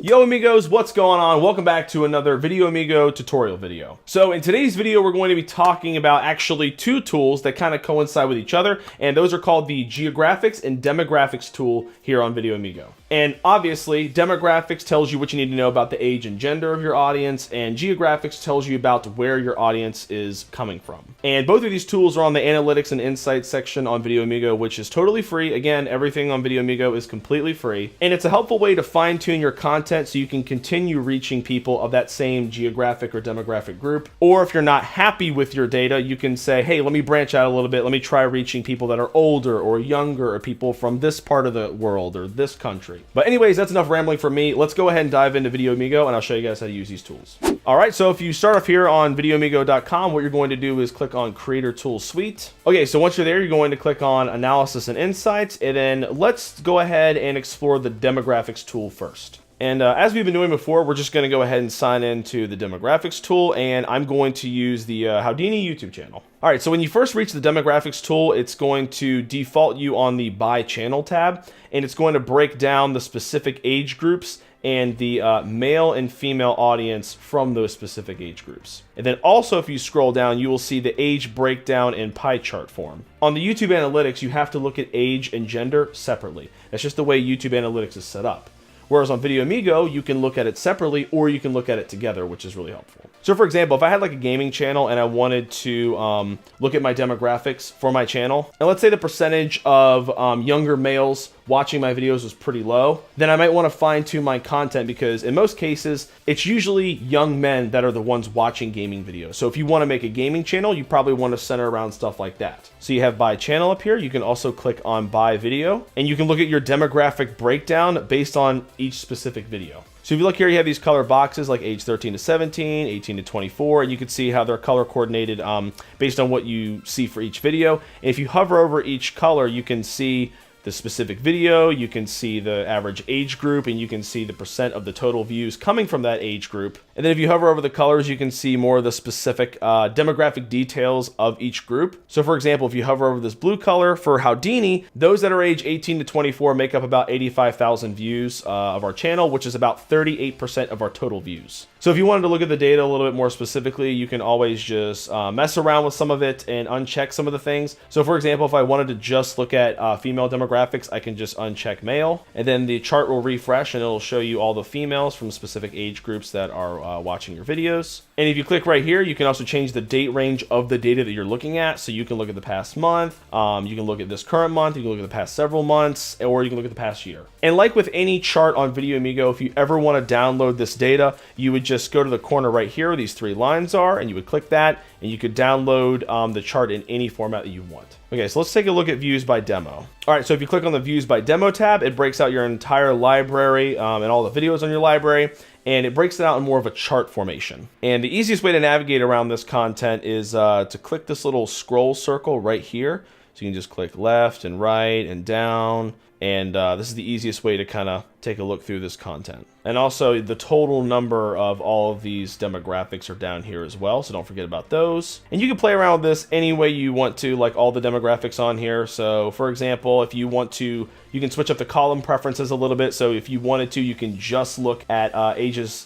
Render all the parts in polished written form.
Yo amigos, what's going on? Welcome back to another VideoAmigo tutorial video. So in today's video, we're going to be talking about actually two tools that kind of coincide with each other, and those are called the Geographics and Demographics tool here on VideoAmigo. And obviously, demographics tells you what you need to know about the age and gender of your audience, and geographics tells you about where your audience is coming from. And both of these tools are on the analytics and insights section on VideoAmigo, which is totally free. Again, everything on VideoAmigo is completely free, and it's a helpful way to fine-tune your content so you can continue reaching people of that same geographic or demographic group. Or if you're not happy with your data, you can say, hey, let me branch out a little bit. Let me try reaching people that are older or younger, or people from this part of the world or this country. But anyways, that's enough rambling for me. Let's go ahead and dive into VideoAmigo, and I'll show you guys how to use these tools. All right, so if you start off here on VideoAmigo.com, what you're going to do is click on Creator Tools Suite. Okay, so once you're there, you're going to click on Analysis and Insights, and then let's go ahead and explore the Demographics tool first. And as we've been doing before, we're just going to go ahead and sign into the Demographics tool, and I'm going to use the Houdini YouTube channel. All right, so when you first reach the Demographics tool, it's going to default you on the By Channel tab, and it's going to break down the specific age groups and the male and female audience from those specific age groups. And then also, if you scroll down, you will see the age breakdown in pie chart form. On the YouTube Analytics, you have to look at age and gender separately. That's just the way YouTube Analytics is set up. Whereas on VideoAmigo, you can look at it separately, or you can look at it together, which is really helpful. So for example, if I had like a gaming channel and I wanted to look at my demographics for my channel, and let's say the percentage of younger males watching my videos was pretty low, then I might want to fine tune my content, because in most cases, it's usually young men that are the ones watching gaming videos. So if you want to make a gaming channel, you probably want to center around stuff like that. So you have by channel up here. You can also click on by video, and you can look at your demographic breakdown based on each specific video. So if you look here, you have these color boxes like age 13 to 17, 18 to 24, and you can see how they're color coordinated based on what you see for each video. And if you hover over each color, you can see the specific video, you can see the average age group, and you can see the percent of the total views coming from that age group. And then if you hover over the colors, you can see more of the specific demographic details of each group. So for example, if you hover over this blue color for Houdini, those that are age 18 to 24 make up about 85,000 views of our channel, which is about 38% of our total views. So if you wanted to look at the data a little bit more specifically, you can always just mess around with some of it and uncheck some of the things. So for example, if I wanted to just look at female demographics, I can just uncheck male, and then the chart will refresh and it'll show you all the females from specific age groups that are watching your videos. And if you click right here, you can also change the date range of the data that you're looking at. So you can look at the past month, you can look at this current month, you can look at the past several months, or you can look at the past year. And like with any chart on VideoAmigo, if you ever want to download this data, you would just go to the corner right here where these three lines are, and you would click that, and you could download the chart in any format that you want. Okay, so let's take a look at views by demo. All right, so if you click on the views by demo tab, it breaks out your entire library and all the videos on your library, and it breaks it out in more of a chart formation. And the easiest way to navigate around this content is to click this little scroll circle right here. So you can just click left and right and down, and this is the easiest way to kind of take a look through this content. And also the total number of all of these demographics are down here as well, so don't forget about those. And you can play around with this any way you want to, like all the demographics on here. So for example, if you want to, you can switch up the column preferences a little bit. So if you wanted to, you can just look at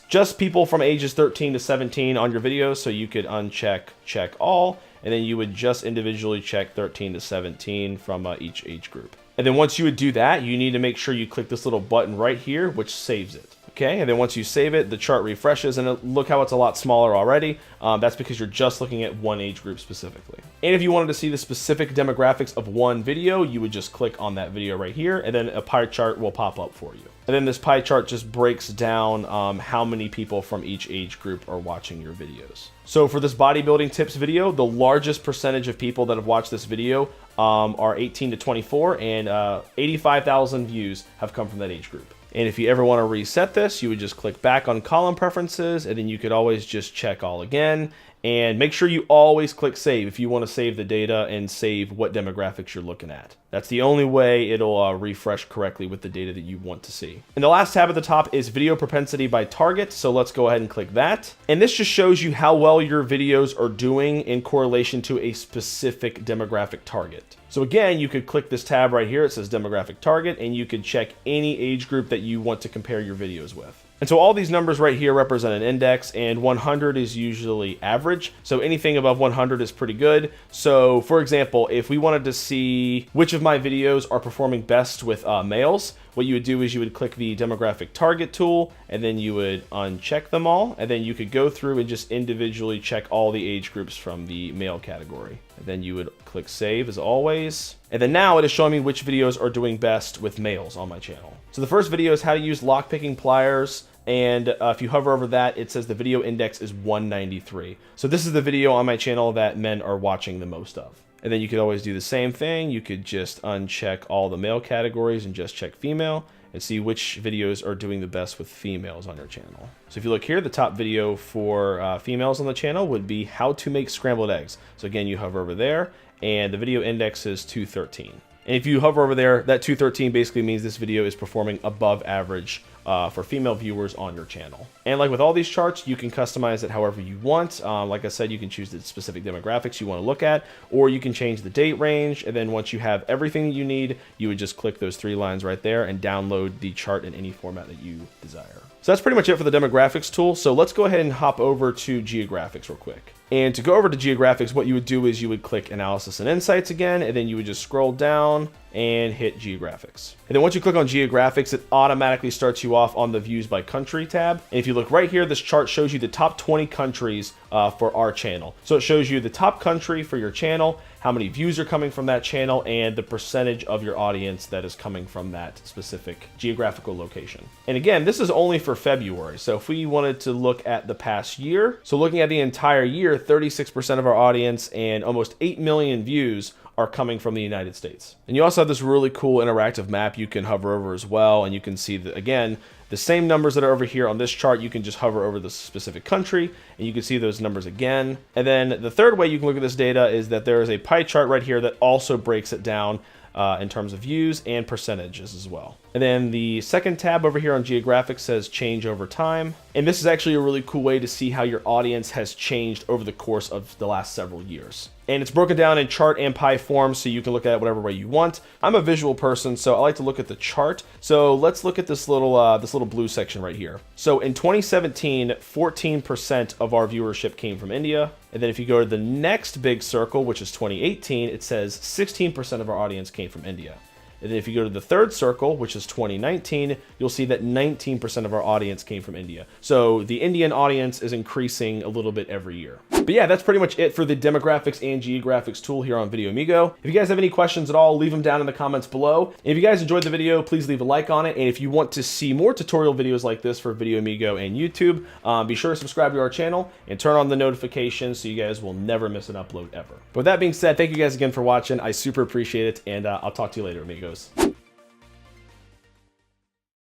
just people from ages 13 to 17 on your videos. So you could check all, and then you would just individually check 13 to 17 from each age group. And then once you would do that, you need to make sure you click this little button right here, which saves it. Okay, and then once you save it, the chart refreshes, and look how it's a lot smaller already. That's because you're just looking at one age group specifically. And if you wanted to see the specific demographics of one video, you would just click on that video right here, and then a pie chart will pop up for you. And then this pie chart just breaks down how many people from each age group are watching your videos. So for this bodybuilding tips video, the largest percentage of people that have watched this video are 18 to 24, and 85,000 views have come from that age group. And if you ever want to reset this, you would just click back on column preferences, and then you could always just check all again. And make sure you always click save if you want to save the data and save what demographics you're looking at. That's the only way it'll refresh correctly with the data that you want to see. And the last tab at the top is video propensity by target. So let's go ahead and click that. And this just shows you how well your videos are doing in correlation to a specific demographic target. So again, you could click this tab right here. It says demographic target, and you could check any age group that you want to compare your videos with. And so all these numbers right here represent an index, and 100 is usually average. So anything above 100 is pretty good. So for example, if we wanted to see which of my videos are performing best with males, what you would do is you would click the demographic target tool, and then you would uncheck them all, and then you could go through and just individually check all the age groups from the male category. And then you would click save as always. And then now it is showing me which videos are doing best with males on my channel. So the first video is how to use lockpicking pliers. And if you hover over that, it says the video index is 193. So this is the video on my channel that men are watching the most of. And then you could always do the same thing. You could just uncheck all the male categories and just check female and see which videos are doing the best with females on your channel. So if you look here, the top video for females on the channel would be how to make scrambled eggs. So again, you hover over there and the video index is 213. And if you hover over there, that 213 basically means this video is performing above average for female viewers on your channel. And like with all these charts, you can customize it however you want. Like I said, you can choose the specific demographics you want to look at, or you can change the date range. And then once you have everything that you need, you would just click those 3 lines right there and download the chart in any format that you desire. So that's pretty much it for the demographics tool. So let's go ahead and hop over to Geographics real quick. And to go over to Geographics, what you would do is you would click Analysis and Insights again, and then you would just scroll down and hit Geographics. And then once you click on Geographics, it automatically starts you off on the Views by Country tab. And if you look right here, this chart shows you the top 20 countries for our channel. So it shows you the top country for your channel, how many views are coming from that channel, and the percentage of your audience that is coming from that specific geographical location. And again, this is only for February. So if we wanted to look at the past year, so looking at the entire year, 36% of our audience and almost 8 million views are coming from the United States. And you also have this really cool interactive map you can hover over as well, and you can see that, again, the same numbers that are over here on this chart, you can just hover over the specific country and you can see those numbers again. And then the third way you can look at this data is that there is a pie chart right here that also breaks it down in terms of views and percentages as well. And then the second tab over here on Geographics says change over time. And this is actually a really cool way to see how your audience has changed over the course of the last several years. And it's broken down in chart and pie form, so you can look at it whatever way you want. I'm a visual person, so I like to look at the chart. So let's look at this little blue section right here. So in 2017, 14% of our viewership came from India. And then if you go to the next big circle, which is 2018, it says 16% of our audience came from India. And then if you go to the third circle, which is 2019, you'll see that 19% of our audience came from India. So the Indian audience is increasing a little bit every year. But yeah, that's pretty much it for the demographics and geographics tool here on VideoAmigo. If you guys have any questions at all, leave them down in the comments below. And if you guys enjoyed the video, please leave a like on it. And if you want to see more tutorial videos like this for VideoAmigo and YouTube, be sure to subscribe to our channel and turn on the notifications so you guys will never miss an upload ever. But with that being said, thank you guys again for watching. I super appreciate it, and I'll talk to you later, amigos.